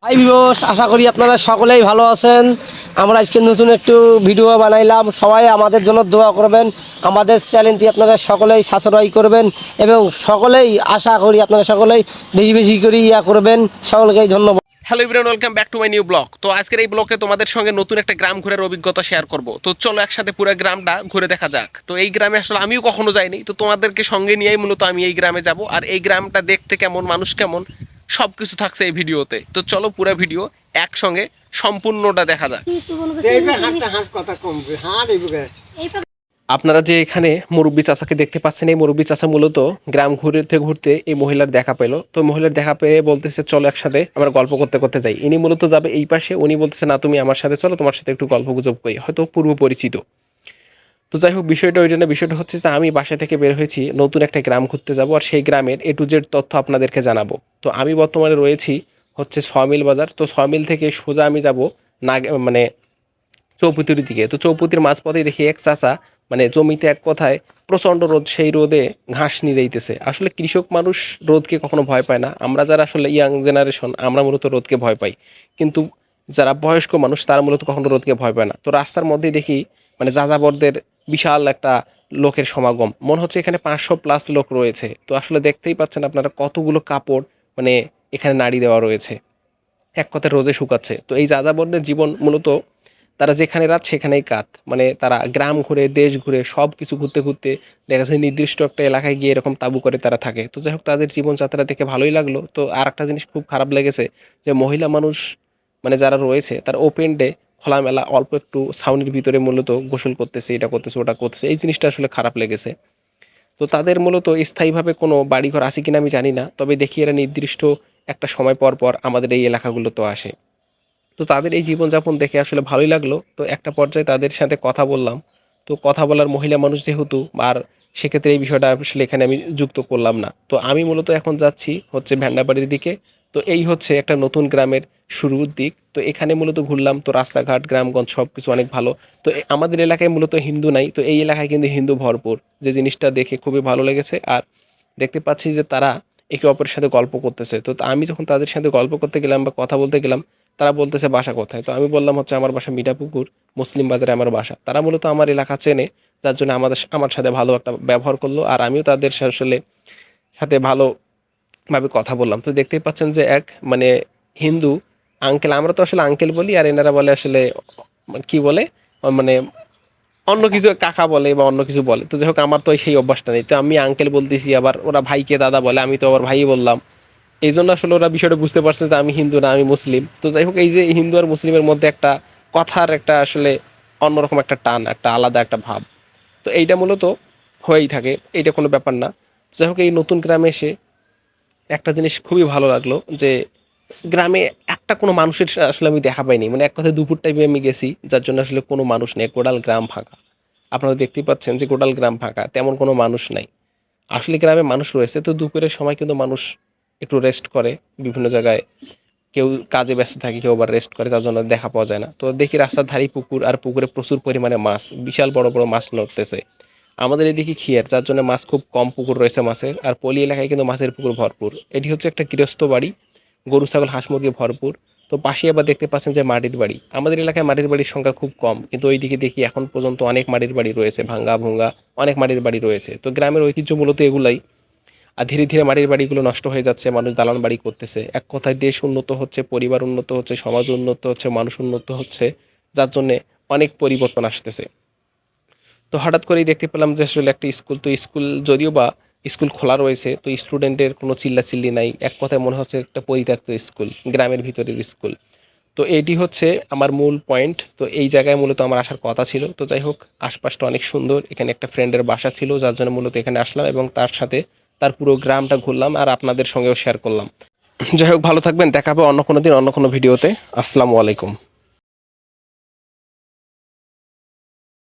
Hi viewers, আশা করি আপনারা সকলেই ভালো আছেন। আমরা আজকে নতুন একটু ভিডিও বানাইলাম। সবাই আমাদের জন্য দোয়া করবেন, আমাদের চ্যানেলটি আপনারা সকলেই সাবস্ক্রাইব করবেন এবং সকলেই আশা করি আপনারা সকলেই বেশি বেশি করে করবেন। সকলকেই ধন্যবাদ। Hello everyone, welcome back to my new blog. তো আজকের এই ব্লগে তোমাদের সঙ্গে নতুন একটা গ্রাম ঘোরার অভিজ্ঞতা শেয়ার করব। তো চলো একসাথে পুরো গ্রামটা ঘুরে দেখা যাক। তো এই গ্রামে আসলে আমিও কখনো যাইনি, তো তোমাদেরকে সঙ্গে নিয়েই মূলত আমি এই গ্রামে যাব। আর এই গ্রামটা দেখতে কেমন, মানুষ কেমন, সব কিছু থাকছে এই ভিডিওতে। তো চলো পুরো ভিডিও একসঙ্গে সম্পূর্ণটা দেখা যাক। আপনারা যে এখানে মুরব্বী চাচাকে দেখতে পাচ্ছেন, এই মুরব্বী চাচা মূলত গ্রাম ঘুরতে ঘুরতে এই মহিলার দেখা পেলো। তো মহিলার দেখা পেয়ে বলতেছে চলো একসাথে আমরা গল্প করতে করতে যাই। ইনি মূলত যাবে এই পাশে, উনি বলতেছে না তুমি আমার সাথে চলো, তোমার সাথে একটু গল্প গুজব করি, হয়তো পূর্ব পরিচিত। তো যাই হোক, বিষয়টা ওইটা না, বিষয়টা হচ্ছে যে আমি বাসা থেকে বের হয়েছি, নতুন একটা গ্রাম ঘুরতে যাব, আর সেই গ্রামের A to Z তথ্য আপনাদেরকে জানাবো। তো আমি বর্তমানে রয়েছি হচ্ছে সমিল বাজার। তো সমিল থেকে সোজা আমি যাব মানে চৌপতির দিকে। তো চৌপতির মাঝপথে দেখি এক চাচা মানে জমিতে এক কথায় প্রচণ্ড রোদ, সেই রোদে ঘাস নিড়াইতেছে। আসলে কৃষক মানুষ রোদকে কখনো ভয় পায় না। আমরা যারা আসলে ইয়াং জেনারেশন, আমরা মূলত রোদকে ভয় পাই, কিন্তু যারা বয়স্ক মানুষ তারা মূলত কখনো রোদকে ভয় পায় না। তো রাস্তার মধ্যেই দেখি মানে যাযাবরদের বিশাল একটা লোকের সমাগম, মনে হচ্ছে এখানে 500+ লোক রয়েছে। তো আসলে দেখতেই পাচ্ছেন আপনারা কতগুলো কাপড় মানে এখানে নাড়ি দেওয়া রয়েছে, এক কথায় রোদে শুকাচ্ছে। তো এই যাযাবরদের জীবন মূলত তারা যেখানে রাত সেখানেই কাত, মানে তারা গ্রাম ঘুরে, দেশ ঘুরে, সব কিছু ঘুরতে ঘুরতে দেখা যাচ্ছে নির্দিষ্ট একটা এলাকায় গিয়ে এরকম তাঁবু করে তারা থাকে। তো যাই হোক, তাদের জীবনযাত্রা দেখে ভালোই লাগলো। তো আর একটা জিনিস খুব খারাপ লেগেছে যে মহিলা মানুষ মানে যারা রয়েছে তারা ওপেন ডে খোলামেলা অল্প একটু ছাউনির ভিতরে মূলত গোসল করতেছে, এটা করতেছে ওটা করতেছে, এই জিনিসটা আসলে খারাপ লেগেছে। তো তাদের মূলত স্থায়ীভাবে কোনো বাড়িঘর আছে কিনা আমি জানি না, তবে দেখি এরা নির্দিষ্ট একটা সময় পর পর আমাদের এই এলাকাগুলোতে আসে। তো তাদের এই জীবনযাপন দেখে আসলে ভালোই লাগলো। তো একটা পর্যায়ে তাদের সাথে কথা বললাম। তো কথা বলার মহিলা মানুষ যেহেতু, আর সেক্ষেত্রে এই বিষয়টা আসলে এখানে আমি যুক্ত করলাম না। তো আমি মূলত এখন যাচ্ছি হচ্ছে ভ্যান্ডাবাড়ির দিকে। তো এই হচ্ছে একটা নতুন গ্রামের শুরুর দিক। তো এখানে মূলত ঘুরলাম, তো রাস্তাঘাট গ্রামগঞ্জ সব কিছু অনেক ভালো। তো আমাদের এলাকায় মূলত হিন্দু নাই, তো এই এলাকায় কিন্তু হিন্দু ভরপুর, যে জিনিসটা দেখে খুবই ভালো লেগেছে। আর দেখতে পাচ্ছি যে তারা একে অপরের সাথে গল্প করতেছে। তো আমি যখন তাদের সাথে গল্প করতে গেলাম বা কথা বলতে গেলাম, তারা বলতেছে বাসা কোথায়। তো আমি বললাম হচ্ছে আমার বাসা মিঠাপুকুর, মুসলিম বাজারে আমার বাসা। তারা মূলত আমার এলাকা চেনে, যার জন্য আমার সাথে ভালো একটা ব্যবহার করলো, আর আমিও তাদের আসলে সাথে ভালোভাবে কথা বললাম। তো দেখতেই পাচ্ছেন যে এক মানে হিন্দু আঙ্কেল, আমরা তো আসলে আঙ্কেল বলি, আর এনারা বলে আসলে কি বলে মানে অন্য কিছু কাকা বলে বা অন্য কিছু বলে। তো যাই হোক, আমার তো সেই অভ্যাসটা নেই, তো আমি আঙ্কেল বলতেছি, আবার ওরা ভাইকে দাদা বলে, আমি তো আবার ভাই বললাম। এই জন্য আসলে ওরা বিষয়টা বুঝতে পারছে যে আমি হিন্দু না, আমি মুসলিম। তো যাই হোক, এই যে হিন্দু আর মুসলিমের মধ্যে একটা কথার একটা আসলে অন্যরকম একটা টান, একটা আলাদা একটা ভাব, তো এইটা মূলত হয়েই থাকে, এইটা কোনো ব্যাপার না। যাই হোক, এই নতুন গ্রামে এসে একটা জিনিস খুবই ভালো লাগলো যে গ্রামে একটা কোনো মানুষের আসলে আমি দেখা পাইনি, মানে এক কথায় দুপুর টাইমে আমি গেছি, যার জন্য আসলে কোনো মানুষ নেই, গোটাল গ্রাম ফাঁকা। আপনারা দেখতেই পাচ্ছেন যে গোটাল গ্রাম ফাঁকা, তেমন কোনো মানুষ নাই। আসলে গ্রামে মানুষ রয়েছে, তো দুপুরের সময় কিন্তু মানুষ একটু রেস্ট করে বিভিন্ন জায়গায়, কেউ কাজে ব্যস্ত থাকে, কেউ আবার রেস্ট করে, যার জন্য দেখা পাওয়া যায় না। তো দেখি রাস্তার ধারেই পুকুর, আর পুকুরে প্রচুর পরিমাণে মাছ, বিশাল বড় বড় মাছ নড়তেছে। আমাদের এদিকে খিয়ার, যার জন্য মাছ খুব কম পুকুর রয়েছে মাছের, আর পলি এলাকায় কিন্তু মাছের পুকুর ভরপুর। এটি হচ্ছে একটা গৃহস্থ বাড়ি, গরু ছাগল হাঁস মুরগি ভরপুর। তো পাশে আবার দেখতে পাচ্ছেন যে মাটির বাড়ি। আমাদের এলাকায় মাটির বাড়ির সংখ্যা খুব কম, কিন্তু ওইদিকে দেখি এখন পর্যন্ত অনেক মাটির বাড়ি রয়েছে, ভাঙ্গা ভুঙ্গা অনেক মাটির বাড়ি রয়েছে। তো গ্রামের ঐতিহ্য মূলত এগুলাই। আর ধীরে ধীরে মাটির বাড়িগুলো নষ্ট হয়ে যাচ্ছে, মানুষ দালান বাড়ি করতেছে। এক কথায় দেশ উন্নত হচ্ছে, পরিবার উন্নত হচ্ছে, সমাজ উন্নত হচ্ছে, মানুষ উন্নত হচ্ছে, যার জন্যে অনেক পরিবর্তন আসতেছে। তো হঠাৎ করেই দেখতে পেলাম যে আসলে একটা স্কুল, তো স্কুল যদিও বা স্কুল খোলা রয়েছে, তো স্টুডেন্টের কোনো চিল্লাচিল্লি নাই, এক কথায় মনে হচ্ছে একটা পরিত্যক্ত স্কুল, গ্রামের ভিতরের স্কুল। তো এটি হচ্ছে আমার মূল পয়েন্ট। তো এই জায়গায় মূলত আমার আসার কথা ছিল। তো যাই হোক, আশপাশটা অনেক সুন্দর, এখানে একটা ফ্রেন্ডের বাসা ছিল, যার জন্য মূলত এখানে আসলাম এবং তার সাথে তার পুরো গ্রামটা ঘুরলাম, আর আপনাদের সঙ্গেও শেয়ার করলাম। যাই হোক, ভালো থাকবেন, দেখা হবে অন্য কোনো দিন অন্য কোনো ভিডিওতে। আসসালামু আলাইকুম।